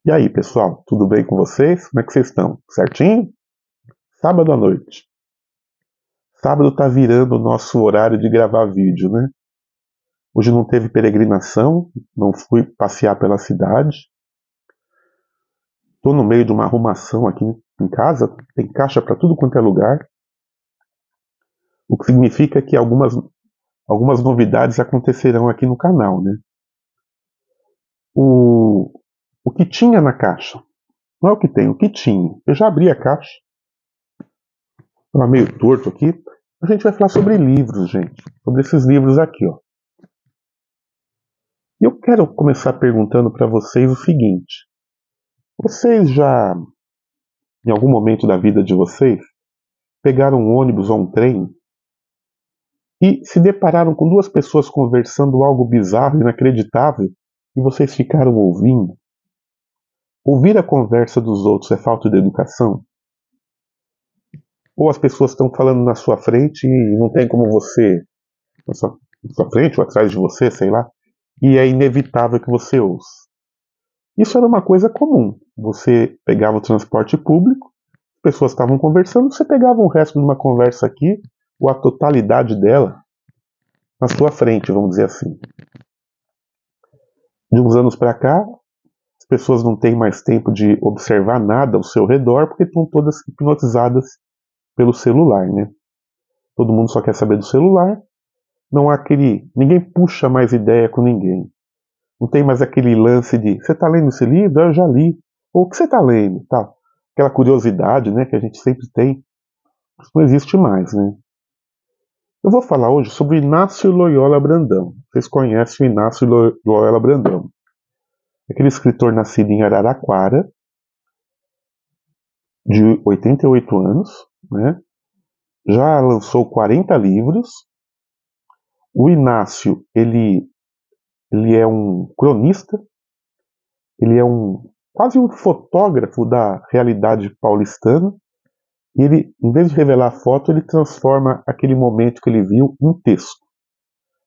E aí, pessoal, tudo bem com vocês? Como é que vocês estão? Certinho? Sábado à noite. Sábado tá virando o nosso horário de gravar vídeo, né? Hoje não teve peregrinação, não fui passear pela cidade. Tô no meio de uma arrumação aqui em casa, tem caixa para tudo quanto é lugar, o que significa que algumas novidades acontecerão aqui no canal, né? O, o que tinha na caixa? Não é o que tem, o que tinha. Eu já abri a caixa, estava meio torto aqui. A gente vai falar sobre livros, gente. Sobre esses livros aqui, ó. E eu quero começar perguntando para vocês o seguinte: vocês já, em algum momento da vida de vocês, pegaram um ônibus ou um trem e se depararam com duas pessoas conversando algo bizarro, inacreditável, e vocês ficaram ouvindo? Ouvir a conversa dos outros é falta de educação? Ou as pessoas estão falando na sua frente e não tem como você, na sua frente ou atrás de você, sei lá, e é inevitável que você ouça? Isso era uma coisa comum. Você pegava o transporte público, as pessoas estavam conversando, você pegava o resto de uma conversa aqui, ou a totalidade dela, na sua frente, vamos dizer assim. De uns anos para cá, as pessoas não têm mais tempo de observar nada ao seu redor, porque estão todas hipnotizadas pelo celular, né? Todo mundo só quer saber do celular, não há aquele... ninguém puxa mais ideia com ninguém. Não tem mais aquele lance de, você está lendo esse livro? Eu já li. Ou o que você está lendo? Tal. Aquela curiosidade, né, que a gente sempre tem. Isso não existe mais, né? Eu vou falar hoje sobre Inácio Loyola Brandão. Vocês conhecem o Inácio Loyola Brandão. Aquele escritor nascido em Araraquara, de 88 anos, né? Já lançou 40 livros. O Inácio, ele é um cronista, ele é quase um fotógrafo da realidade paulistana. E ele, em vez de revelar a foto, ele transforma aquele momento que ele viu em texto.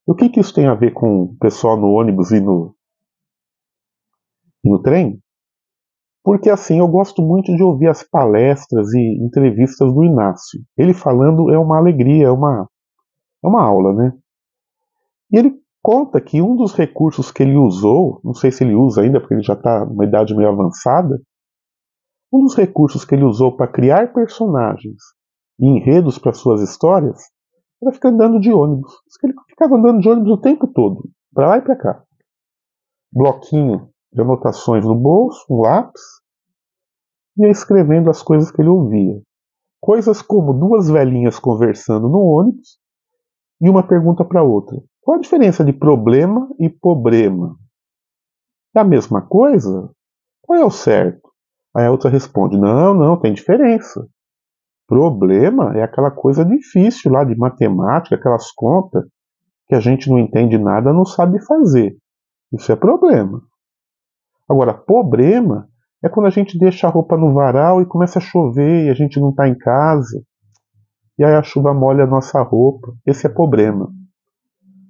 E o que isso tem a ver com o pessoal no ônibus e no trem? Porque assim, eu gosto muito de ouvir as palestras e entrevistas do Inácio. Ele falando é uma alegria, é uma aula, né? E ele conta que um dos recursos que ele usou, não sei se ele usa ainda, porque ele já está numa idade meio avançada, um dos recursos que ele usou para criar personagens e enredos para suas histórias era ficar andando de ônibus. Ele ficava andando de ônibus o tempo todo, para lá e para cá. Bloquinho de anotações no bolso, um lápis, e ia escrevendo as coisas que ele ouvia. Coisas como duas velhinhas conversando no ônibus e uma pergunta para a outra: qual a diferença de problema e problema? É a mesma coisa? Qual é o certo? Aí a outra responde: não, não, tem diferença. Problema é aquela coisa difícil lá de matemática, aquelas contas que a gente não entende nada, não sabe fazer. Isso é problema. Agora, problema é quando a gente deixa a roupa no varal e começa a chover e a gente não está em casa. E aí a chuva molha a nossa roupa. Esse é problema.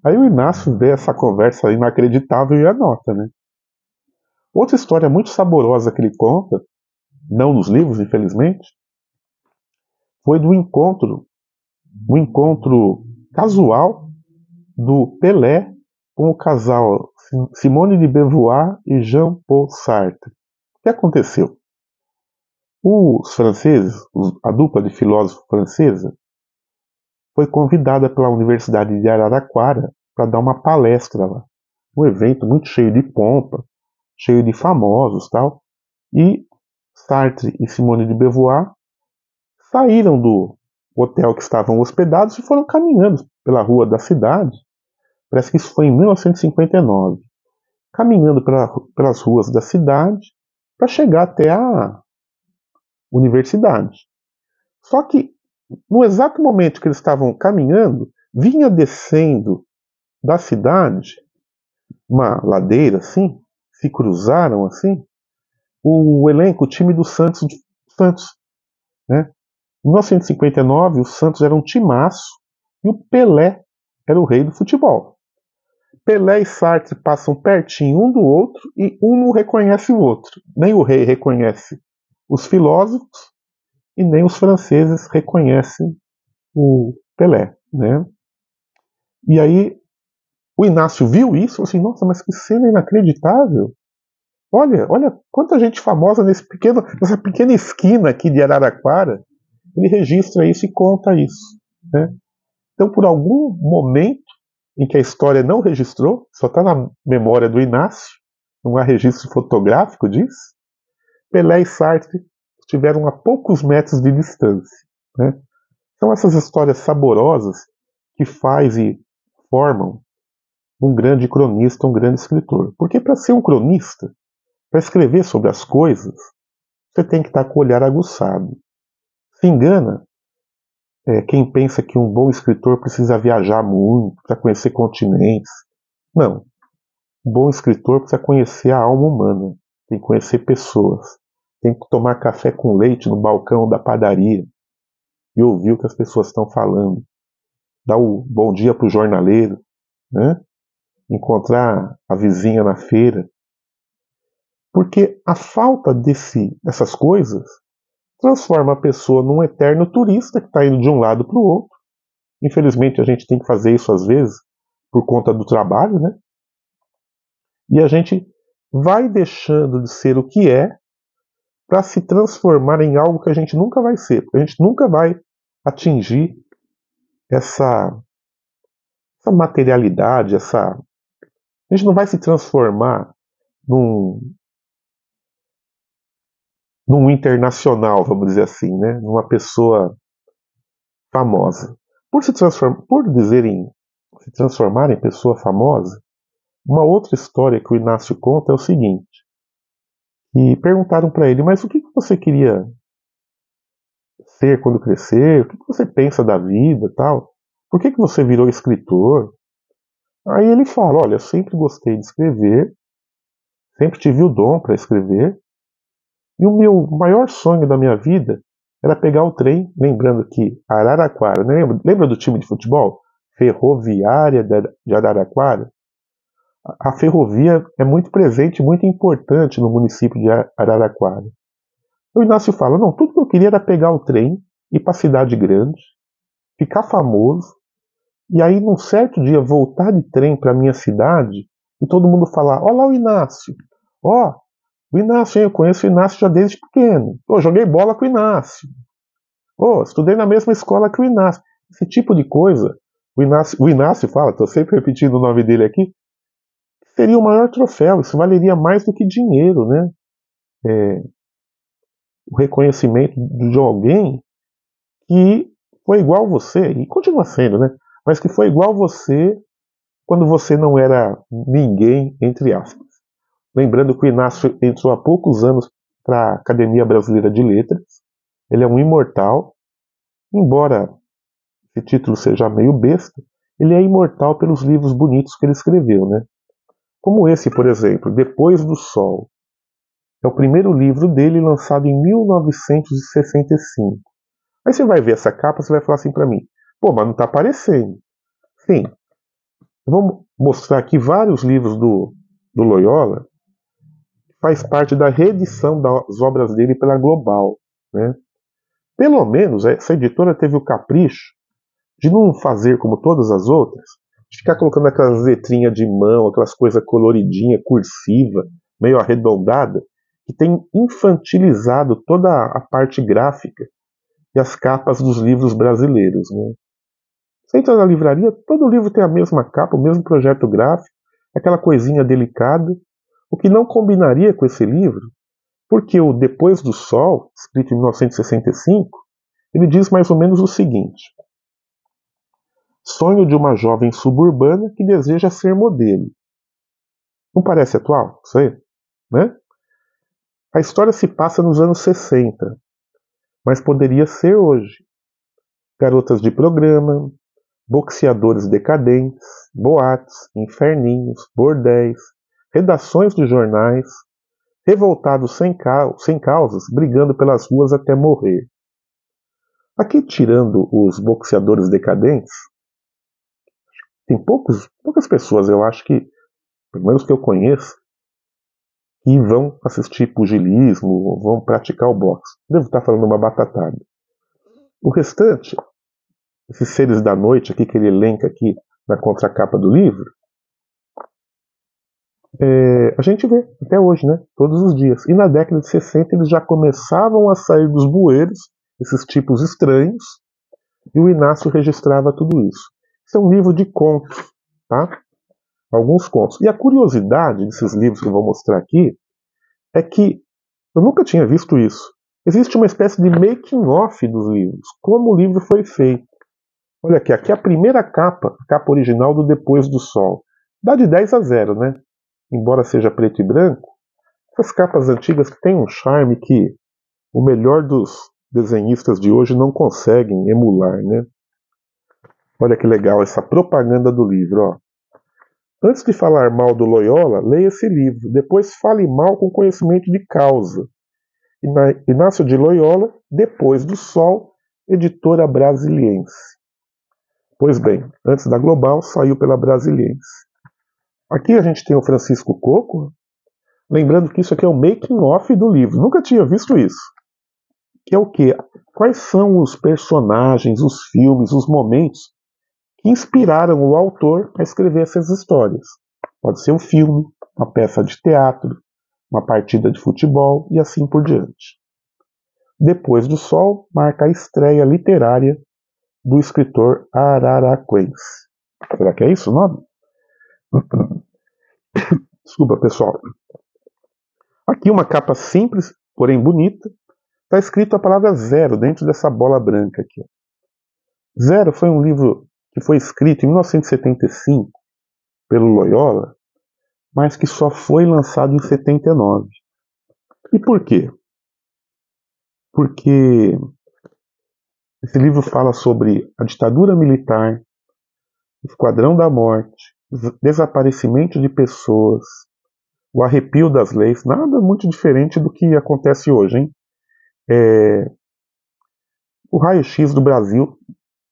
Aí o Inácio vê essa conversa inacreditável e anota, né? Outra história muito saborosa que ele conta, não nos livros, infelizmente, foi do encontro, um encontro casual do Pelé com o casal Simone de Beauvoir e Jean-Paul Sartre. O que aconteceu? Os franceses, a dupla de filósofos francesa, foi convidada pela Universidade de Araraquara para dar uma palestra lá. Um evento muito cheio de pompa, cheio de famosos tal. E Sartre e Simone de Beauvoir saíram do hotel que estavam hospedados e foram caminhando pela rua da cidade. Parece que isso foi em 1959. Caminhando pelas ruas da cidade para chegar até a universidade. Só que no exato momento que eles estavam caminhando, vinha descendo da cidade uma ladeira assim, se cruzaram assim, o elenco, o time do Santos, né? Em 1959, o Santos era um timaço e o Pelé era o rei do futebol. Pelé e Sartre passam pertinho um do outro e um não reconhece o outro. Nem o rei reconhece os filósofos e nem os franceses reconhecem o Pelé, né? E aí o Inácio viu isso e falou assim, nossa, mas que cena inacreditável. Olha quanta gente famosa nessa pequena esquina aqui de Araraquara. Ele registra isso e conta isso, né? Então, por algum momento em que a história não registrou, só está na memória do Inácio, não há registro fotográfico disso, Pelé e Sartre estiveram a poucos metros de distância, né? São essas histórias saborosas que faz e formam um grande cronista, um grande escritor. Porque para ser um cronista, para escrever sobre as coisas, você tem que estar com o olhar aguçado. Se engana quem pensa que um bom escritor precisa viajar muito para conhecer continentes. Não. Um bom escritor precisa conhecer a alma humana, tem que conhecer pessoas, tem que tomar café com leite no balcão da padaria e ouvir o que as pessoas estão falando, dar o bom dia para o jornaleiro, né? Encontrar a vizinha na feira. Porque a falta dessas coisas transforma a pessoa num eterno turista que está indo de um lado para o outro. Infelizmente a gente tem que fazer isso às vezes por conta do trabalho, né? E a gente vai deixando de ser o que é para se transformar em algo que a gente nunca vai ser. Porque a gente nunca vai atingir essa materialidade, a gente não vai se transformar num, num internacional, vamos dizer assim, né? Numa pessoa famosa. Por dizerem se transformar em pessoa famosa, uma outra história que o Inácio conta é o seguinte: e perguntaram para ele, mas o que você queria ser quando crescer? O que você pensa da vida, tal? Por que você virou escritor? Aí ele fala, olha, eu sempre gostei de escrever, sempre tive o dom para escrever, e o meu maior sonho da minha vida era pegar o trem, lembrando que Araraquara, né? Lembra do time de futebol? Ferroviária de Araraquara? A ferrovia é muito presente, muito importante no município de Araraquara. O Inácio fala, não, tudo que eu queria era pegar o trem, ir para a cidade grande, ficar famoso, e aí num certo dia voltar de trem para minha cidade e todo mundo falar, ó lá o Inácio, ó, o Inácio, hein, eu conheço o Inácio já desde pequeno, pô, joguei bola com o Inácio, pô, estudei na mesma escola que o Inácio. Esse tipo de coisa, o Inácio fala, estou sempre repetindo o nome dele aqui, seria o maior troféu, isso valeria mais do que dinheiro, né? O reconhecimento de alguém que foi igual você, e continua sendo, né? Mas que foi igual você quando você não era ninguém, entre aspas. Lembrando que o Inácio entrou há poucos anos para a Academia Brasileira de Letras. Ele é um imortal, embora esse título seja meio besta, ele é imortal pelos livros bonitos que ele escreveu, né? Como esse, por exemplo, Depois do Sol. É o primeiro livro dele lançado em 1965. Aí você vai ver essa capa, você vai falar assim para mim, pô, mas não está aparecendo. Sim, vamos mostrar aqui vários livros do Loyola, que faz parte da reedição das obras dele pela Global, né? Pelo menos essa editora teve o capricho de não fazer como todas as outras, de ficar colocando aquelas letrinhas de mão, aquelas coisas coloridinha, cursiva, meio arredondada, que tem infantilizado toda a parte gráfica e as capas dos livros brasileiros, né? Você entra na livraria, todo livro tem a mesma capa, o mesmo projeto gráfico, aquela coisinha delicada, o que não combinaria com esse livro, porque o Depois do Sol, escrito em 1965, ele diz mais ou menos o seguinte: sonho de uma jovem suburbana que deseja ser modelo. Não parece atual? Isso aí, né? A história se passa nos anos 60, mas poderia ser hoje. Garotas de programa, boxeadores decadentes, boates, inferninhos, bordéis, redações de jornais, revoltados sem causas, brigando pelas ruas até morrer. Aqui, tirando os boxeadores decadentes, tem poucas pessoas, eu acho que, pelo menos que eu conheço, que vão assistir pugilismo ou vão praticar o boxe. Devo estar falando uma batatada. O restante, esses seres da noite aqui que ele elenca aqui na contracapa do livro, a gente vê até hoje, né? Todos os dias. E na década de 60 eles já começavam a sair dos bueiros, esses tipos estranhos, e o Inácio registrava tudo isso. Isso é um livro de contos, tá? Alguns contos. E a curiosidade desses livros que eu vou mostrar aqui é que eu nunca tinha visto isso. Existe uma espécie de making-off dos livros, como o livro foi feito. Olha aqui é a primeira capa, a capa original do Depois do Sol. Dá de 10 a 0, né? Embora seja preto e branco, essas capas antigas têm um charme que o melhor dos desenhistas de hoje não conseguem emular, né? Olha que legal essa propaganda do livro, ó. Antes de falar mal do Loyola, leia esse livro. Depois fale mal com conhecimento de causa. Inácio de Loyola, Depois do Sol, editora Brasiliense. Pois bem, antes da Global, saiu pela Brasiliense. Aqui a gente tem o Francisco Coco. Lembrando que isso aqui é o making-off do livro. Nunca tinha visto isso. Que é o quê? Quais são os personagens, os filmes, os momentos que inspiraram o autor a escrever essas histórias. Pode ser um filme, uma peça de teatro, uma partida de futebol e assim por diante. Depois do Sol marca a estreia literária do escritor araraquense. Será que é isso o nome? Desculpa, pessoal. Aqui uma capa simples, porém bonita. Está escrito a palavra zero dentro dessa bola branca aqui. Zero foi um livro que foi escrito em 1975 pelo Loyola, mas que só foi lançado em 79. E por quê? Porque esse livro fala sobre a ditadura militar, o Esquadrão da Morte, desaparecimento de pessoas, o arrepio das leis, nada muito diferente do que acontece hoje, hein? O raio-x do Brasil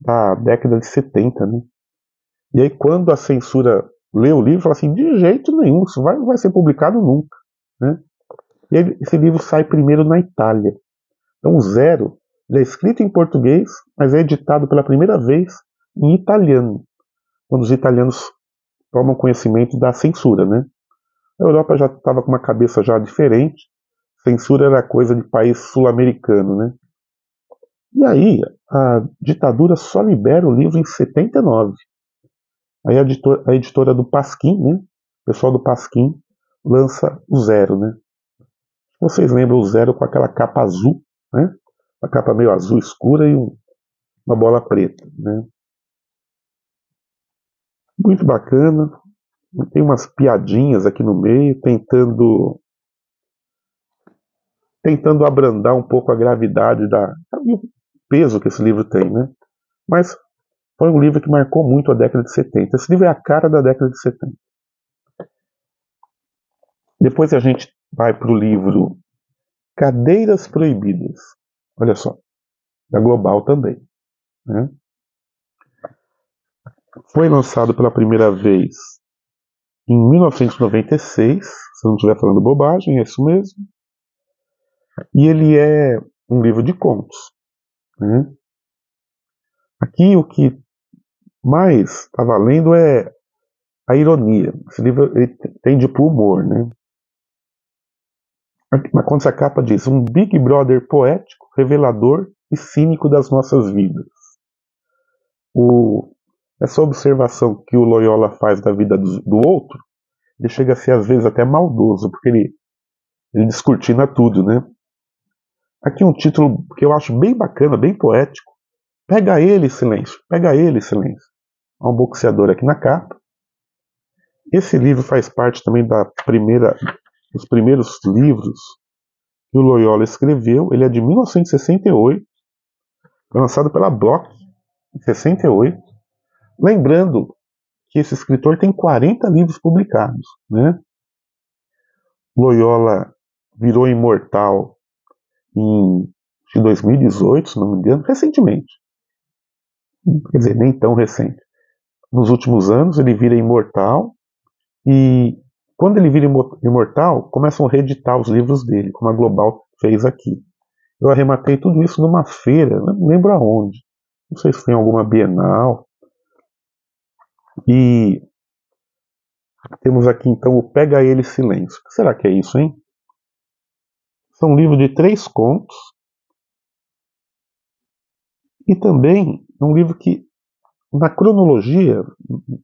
da década de 70, né? E aí quando a censura lê o livro, fala assim, de jeito nenhum, isso não vai ser publicado nunca, né? E aí, esse livro sai primeiro na Itália. Então, o Zero ele é escrito em português, mas é editado pela primeira vez em italiano, quando os italianos tomam conhecimento da censura, né? A Europa já estava com uma cabeça já diferente, censura era coisa de país sul-americano, né? E aí, a ditadura só libera o livro em 79. Aí a editora do Pasquim, né? O pessoal do Pasquim lança o Zero, né? Vocês lembram o Zero com aquela capa azul, né? Uma capa meio azul escura e uma bola preta, né? Muito bacana. Tem umas piadinhas aqui no meio, tentando abrandar um pouco a gravidade e o peso que esse livro tem, né? Mas foi um livro que marcou muito a década de 70. Esse livro é a cara da década de 70. Depois a gente vai para o livro Cadeiras Proibidas. Olha só, da Global também, né? Foi lançado pela primeira vez em 1996, se eu não estiver falando bobagem, é isso mesmo. E ele é um livro de contos, né? Aqui o que mais está valendo é a ironia. Esse livro ele tende para o humor, né? Na contracapa diz: um Big Brother poético, revelador e cínico das nossas vidas. Essa observação que o Loyola faz da vida do outro, ele chega a ser às vezes até maldoso, porque ele descortina tudo, né? Aqui um título que eu acho bem bacana, bem poético. Pega ele, silêncio. Pega ele, silêncio. Há um boxeador aqui na capa. Esse livro faz parte também dos primeiros livros que o Loyola escreveu. Ele é de 1968, foi lançado pela Bloch em 68. Lembrando que esse escritor tem 40 livros publicados, né? Loyola virou imortal em 2018, se não me engano, recentemente. Quer dizer, nem tão recente. nos últimos anos ele vira imortal, e quando ele vira imortal, começam a reeditar os livros dele, como a Global fez aqui. Eu arrematei tudo isso numa feira, não lembro aonde. Não sei se foi em alguma Bienal. E temos aqui então o Pega Ele Silêncio. O que será que é isso, hein? São um livro de 3 contos. E também é um livro que, na cronologia,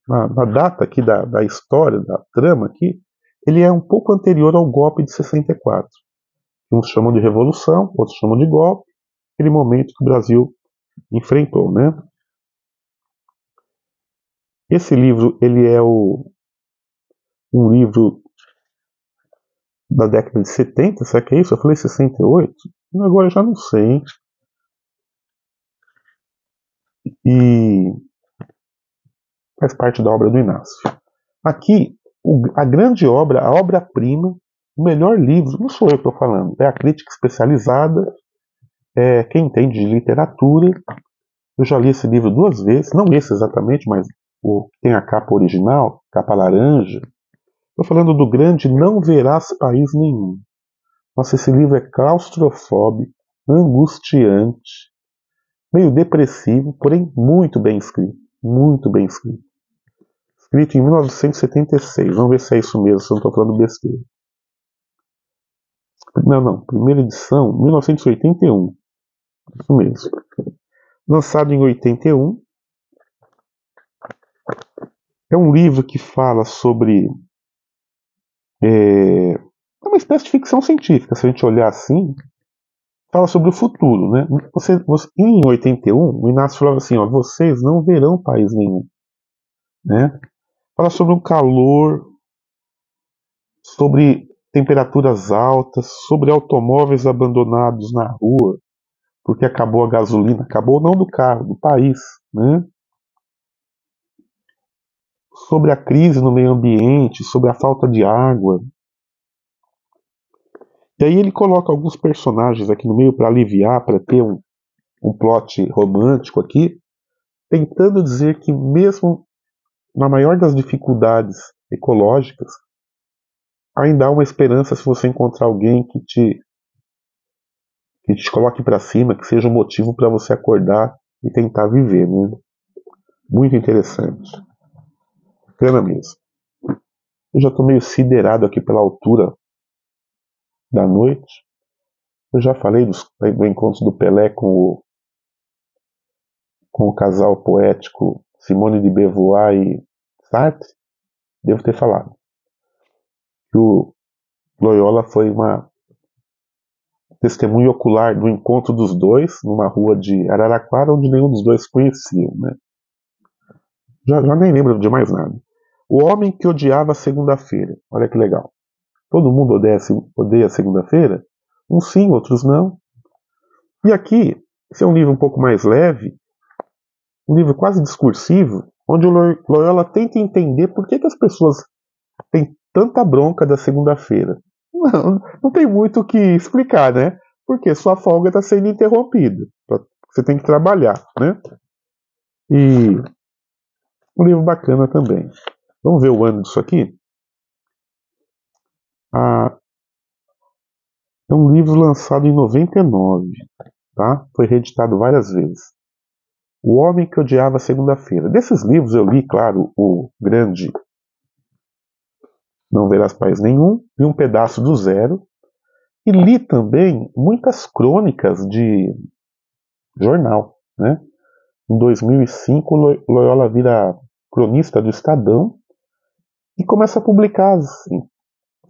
na data aqui da história, da trama aqui, ele é um pouco anterior ao golpe de 64. Uns chamam de revolução, outros chamam de golpe. Aquele momento que o Brasil enfrentou, né? Esse livro, ele é um livro da década de 70, será que é isso? Eu falei 68? Agora eu já não sei, hein? E faz parte da obra do Inácio. Aqui, a grande obra, a obra-prima, o melhor livro, não sou eu que estou falando, é a crítica especializada, é quem entende de literatura. Eu já li esse livro 2 vezes, não esse exatamente, mas o que tem a capa original, capa laranja. Estou falando do grande Não Verás País Nenhum. Nossa, esse livro é claustrofóbico, angustiante, meio depressivo, porém muito bem escrito. Muito bem escrito. Escrito em 1976. Vamos ver se é isso mesmo, se eu não estou falando besteira. Não. Primeira edição, 1981. Isso mesmo. Lançado em 81. É um livro que fala sobre... É uma espécie de ficção científica, se a gente olhar assim. Fala sobre o futuro, né? Em 81, o Inácio falava assim, ó, vocês não verão país nenhum, né? Fala sobre um calor, sobre temperaturas altas, sobre automóveis abandonados na rua, porque acabou a gasolina, acabou não do carro, do país, né? Sobre a crise no meio ambiente, sobre a falta de água. E aí ele coloca alguns personagens aqui no meio para aliviar, para ter um plot romântico aqui, tentando dizer que mesmo na maior das dificuldades ecológicas, ainda há uma esperança se você encontrar alguém que te coloque para cima, que seja um motivo para você acordar e tentar viver, né? Muito interessante. Bacana mesmo. Eu já estou meio siderado aqui pela altura da noite. Eu já falei do encontro do Pelé com o casal poético Simone de Beauvoir e Sartre. Devo ter falado. Que o Loyola foi uma testemunha ocular do encontro dos dois numa rua de Araraquara, onde nenhum dos dois conheciam, né? Já nem lembro de mais nada. O Homem que Odiava a Segunda-feira. Olha que legal. Todo mundo odeia a segunda-feira? Uns sim, outros não. E aqui, esse é um livro um pouco mais leve, um livro quase discursivo, onde o Loyola tenta entender por que as pessoas têm tanta bronca da segunda-feira. Não tem muito o que explicar, né? Porque sua folga está sendo interrompida. Você tem que trabalhar, né? E um livro bacana também. Vamos ver o ano disso aqui? É um livro lançado em 99, tá? Foi reeditado várias vezes. O Homem que Odiava a Segunda-feira. Desses livros eu li, claro, o grande Não Verás País Nenhum e um pedaço do Zero. E li também muitas crônicas de jornal, né? Em 2005, Loyola vira cronista do Estadão e começa a publicar as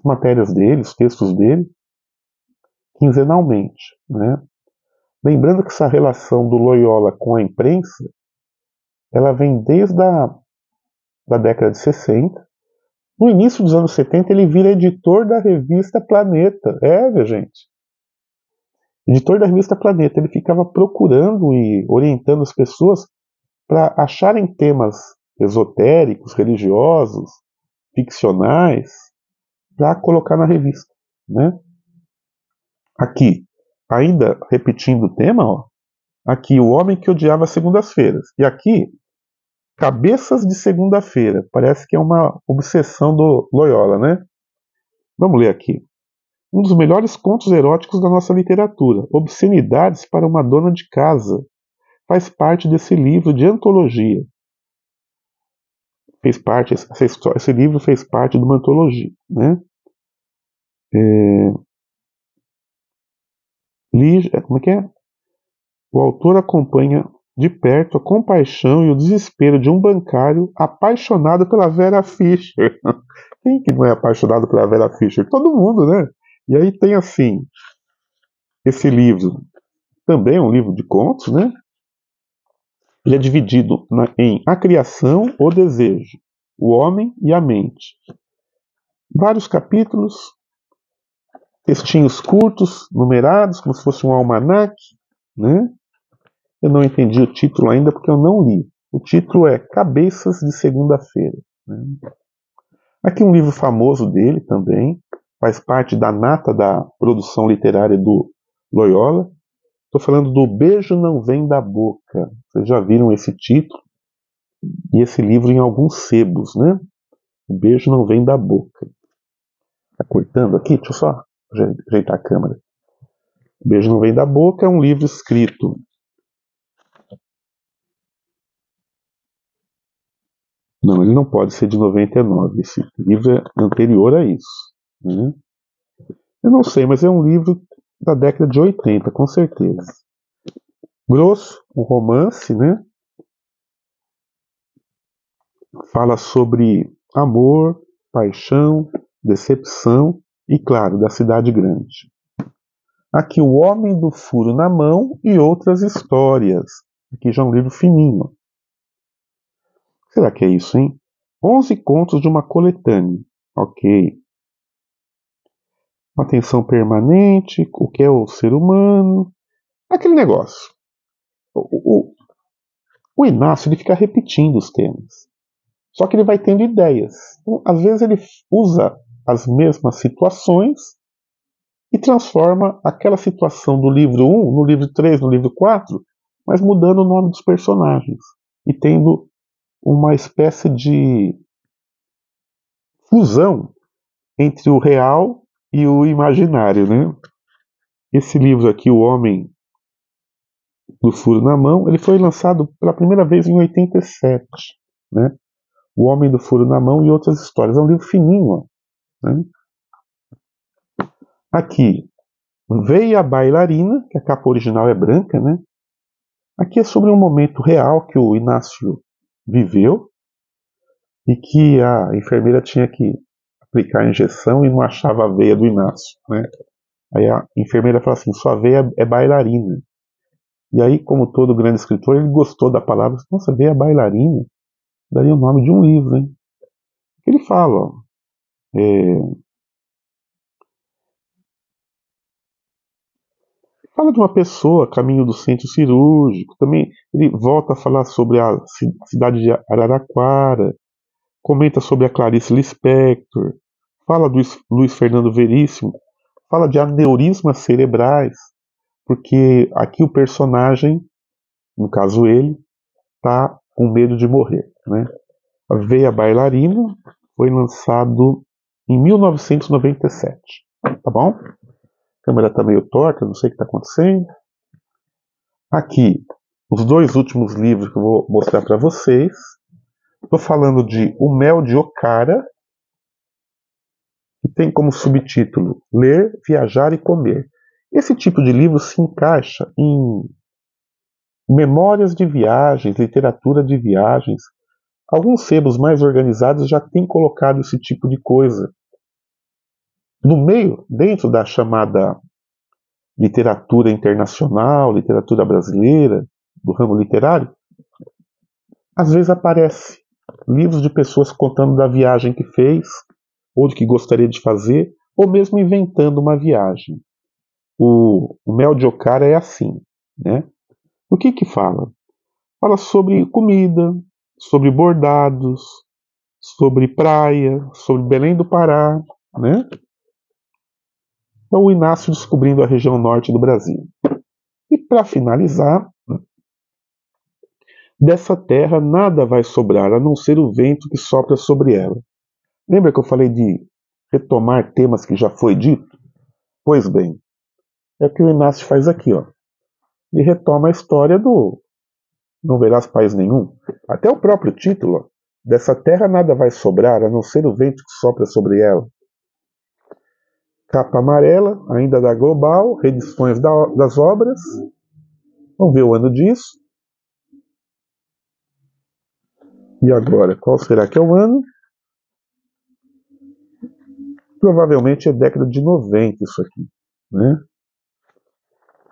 matérias dele, os textos dele, quinzenalmente, né? Lembrando que essa relação do Loyola com a imprensa, ela vem desde da década de 60. No início dos anos 70, ele vira editor da revista Planeta. Minha gente. Editor da revista Planeta. Ele ficava procurando e orientando as pessoas para acharem temas esotéricos, religiosos, ficcionais, para colocar na revista, né? Aqui, ainda repetindo o tema, ó, aqui o Homem que Odiava as Segundas-feiras. E aqui Cabeças de Segunda-feira. Parece que é uma obsessão do Loyola, né? Vamos ler aqui. Um dos melhores contos eróticos da nossa literatura, Obscenidades para uma Dona de Casa, faz parte desse livro de antologia. Esse livro fez parte de uma antologia, né? Como é que é? O autor acompanha de perto a compaixão e o desespero de um bancário apaixonado pela Vera Fischer. Quem que não é apaixonado pela Vera Fischer? Todo mundo, né? E aí tem assim, esse livro, também é um livro de contos, né? Ele é dividido em A Criação, o Desejo, O Homem e a Mente. Vários capítulos, textinhos curtos, numerados, como se fosse um almanaque, né? Eu não entendi o título ainda porque eu não li. O título é Cabeças de Segunda-feira. Né? Aqui um livro famoso dele também, faz parte da nata da produção literária do Loyola. Estou falando do Beijo Não Vem da Boca. Vocês já viram esse título e esse livro em alguns sebos, né? O Beijo Não Vem da Boca. Tá cortando aqui? Deixa eu só ajeitar a câmera. O Beijo Não Vem da Boca é um livro escrito. Não, ele não pode ser de 99. Esse livro é anterior a isso. Né? Eu não sei, mas é um livro da década de 80, com certeza. Grosso, um romance, né? Fala sobre amor, paixão, decepção e, claro, da cidade grande. Aqui, O Homem do Furo na Mão e Outras Histórias. Aqui já é um livro fininho. Será que é isso, hein? 11 contos de uma coletânea. Ok. Atenção permanente, o que é o ser humano. Aquele negócio. O Inácio ele fica repetindo os temas. Só que ele vai tendo ideias. Então, às vezes ele usa as mesmas situações e transforma aquela situação do livro 1 no livro 3, no livro 4, mas mudando o nome dos personagens e tendo uma espécie de fusão entre o real e o imaginário, né? Esse livro aqui, O Homem do Furo na Mão, ele foi lançado pela primeira vez em 87, né? O Homem do Furo na Mão e Outras Histórias. É um livro fininho, né? Aqui, Veia a Bailarina, que a capa original é branca, né? Aqui é sobre um momento real que o Inácio viveu e que a enfermeira tinha que aplicar a injeção e não achava a veia do Inácio, né? Aí a enfermeira fala assim, sua veia é bailarina. E aí, como todo grande escritor, ele gostou da palavra, nossa, veia bailarina, daria o nome de um livro, hein? Ele fala, ó, fala de uma pessoa, caminho do centro cirúrgico, também ele volta a falar sobre a cidade de Araraquara, comenta sobre a Clarice Lispector, fala do Luiz Fernando Veríssimo, fala de aneurismas cerebrais, porque aqui o personagem, no caso ele, está com medo de morrer. Né? A Veia Bailarina foi lançado em 1997. Tá bom? A câmera está meio torta, não sei o que está acontecendo. Aqui, os dois últimos livros que eu vou mostrar para vocês. Estou falando de O Mel de Ocara, que tem como subtítulo Ler, Viajar e Comer. Esse tipo de livro se encaixa em memórias de viagens, literatura de viagens. Alguns sebos mais organizados já têm colocado esse tipo de coisa. No meio, dentro da chamada literatura internacional, literatura brasileira, do ramo literário, às vezes aparece livros de pessoas contando da viagem que fez, ou do que gostaria de fazer, ou mesmo inventando uma viagem. O Mel de Ocara é assim, né? O que fala? Fala sobre comida, sobre bordados, sobre praia, sobre Belém do Pará, né? Então o Inácio descobrindo a região norte do Brasil. E para finalizar, Dessa terra nada vai sobrar, a não ser o vento que sopra sobre ela. Lembra que eu falei de retomar temas que já foi dito? Pois bem, é o que o Inácio faz aqui, ó. Ele retoma a história do Não Verás País Nenhum. Até o próprio título, ó. Dessa terra nada vai sobrar, a não ser o vento que sopra sobre ela. Capa amarela, ainda da Global, reedições das obras. Vamos ver o ano disso. E agora, qual será que é o ano? Provavelmente é década de 90 isso aqui, né?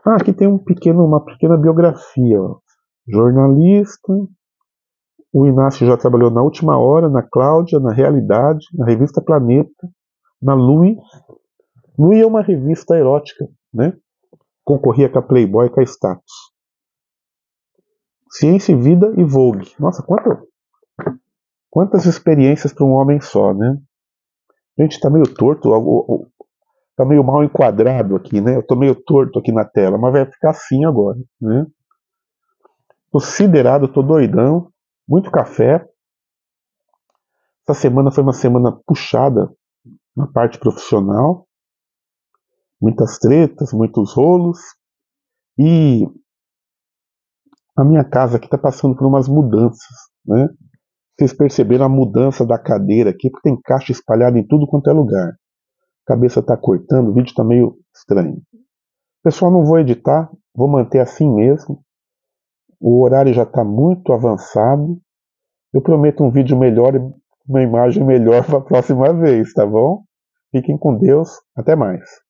Ah, aqui tem uma pequena biografia, ó. Jornalista. O Inácio já trabalhou na Última Hora, na Cláudia, na Realidade, na Revista Planeta, na Lui. Lui é uma revista erótica, né? Concorria com a Playboy e com a Status. Ciência e Vida e Vogue. Nossa, quantas experiências para um homem só, né? Gente, tá meio torto, tá meio mal enquadrado aqui, né? Eu tô meio torto aqui na tela, mas vai ficar assim agora, né? Tô siderado, tô doidão, muito café. Essa semana foi uma semana puxada na parte profissional, muitas tretas, muitos rolos, e a minha casa aqui tá passando por umas mudanças, né? Vocês perceberam a mudança da cadeira aqui, porque tem caixa espalhada em tudo quanto é lugar. A cabeça tá cortando, o vídeo tá meio estranho. Pessoal, não vou editar, vou manter assim mesmo. O horário já está muito avançado. Eu prometo um vídeo melhor e uma imagem melhor para a próxima vez, tá bom? Fiquem com Deus. Até mais.